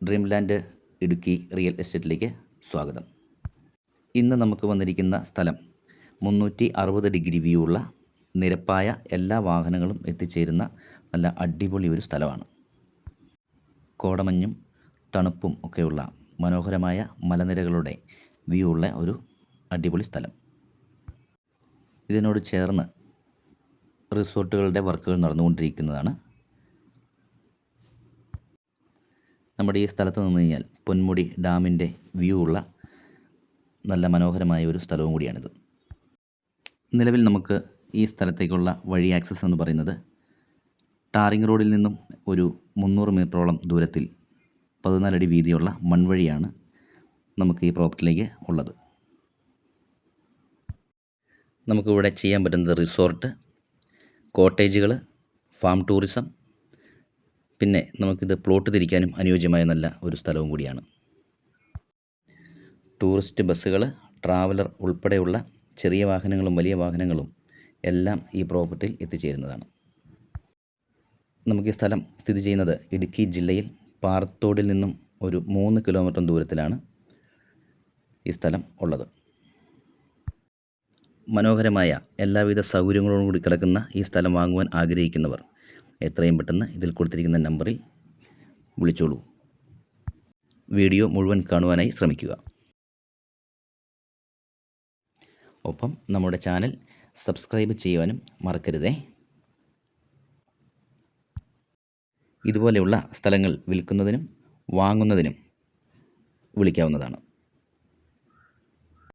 Dream land Idukki real എസ്റ്റേറ്റിലേക്ക് സ്വാഗതം. ഇന്ന് നമുക്ക് വന്നിരിക്കുന്ന സ്ഥലം 360 ഡിഗ്രി വ്യൂ ഉള്ള നിരപ്പായ എല്ലാ വാഹനങ്ങളും എത്തിച്ചേരുന്ന നല്ല അടിപൊളി ഒരു സ്ഥലമാണ്. കോടമഞ്ഞും തണുപ്പും ഒക്കെയുള്ള മനോഹരമായ മലനിരകളുടെ വ്യൂ ഉള്ള ഒരു അടിപൊളി സ്ഥലം. ഇതിനോട് ചേർന്ന് റിസോർട്ടുകളുടെ വർക്കുകൾ നടന്നുകൊണ്ടിരിക്കുന്നതാണ്. നമ്മുടെ ഈ സ്ഥലത്ത് നിന്ന് കഴിഞ്ഞാൽ പൊന്മുടി ഡാമിൻ്റെ വ്യൂ ഉള്ള നല്ല മനോഹരമായ ഒരു സ്ഥലവും കൂടിയാണിത്. നിലവിൽ നമുക്ക് ഈ സ്ഥലത്തേക്കുള്ള വഴി ആക്സസ് എന്ന് പറയുന്നത് ടാറിംഗ് റോഡിൽ നിന്നും ഒരു 300 മീറ്ററോളം ദൂരത്തിൽ 14 അടി വീതിയുള്ള മൺവഴിയാണ് നമുക്ക് ഈ പ്രോപ്പർട്ടിയിലേക്ക് ഉള്ളത്. നമുക്കിവിടെ ചെയ്യാൻ പറ്റുന്നത് റിസോർട്ട്, കോട്ടേജുകൾ, ഫാം ടൂറിസം, പിന്നെ നമുക്കിത് പ്ലോട്ട് തിരിക്കാനും അനുയോജ്യമായ നല്ല ഒരു സ്ഥലവും കൂടിയാണ്. ടൂറിസ്റ്റ് ബസ്സുകൾ, ട്രാവലർ ഉൾപ്പെടെയുള്ള ചെറിയ വാഹനങ്ങളും വലിയ വാഹനങ്ങളും എല്ലാം ഈ പ്രോപ്പർട്ടിയിൽ എത്തിച്ചേരുന്നതാണ്. നമുക്ക് ഈ സ്ഥലം സ്ഥിതി ചെയ്യുന്നത് ഇടുക്കി ജില്ലയിൽ പാറത്തോടിൽ നിന്നും ഒരു 3 കിലോമീറ്റർ ദൂരത്തിലാണ് ഈ സ്ഥലം ഉള്ളത്. മനോഹരമായ എല്ലാവിധ സൗകര്യങ്ങളോടും കൂടി കിടക്കുന്ന ഈ സ്ഥലം വാങ്ങുവാൻ ആഗ്രഹിക്കുന്നവർ എത്രയും പെട്ടെന്ന് ഇതിൽ കൊടുത്തിരിക്കുന്ന നമ്പറിൽ വിളിച്ചോളൂ. വീഡിയോ മുഴുവൻ കാണുവാനായി ശ്രമിക്കുക. ഒപ്പം നമ്മുടെ ചാനൽ സബ്സ്ക്രൈബ് ചെയ്യുവാനും മറക്കരുതേ. ഇതുപോലെയുള്ള സ്ഥലങ്ങൾ വിൽക്കുന്നതിനും വാങ്ങുന്നതിനും വിളിക്കാവുന്നതാണ്.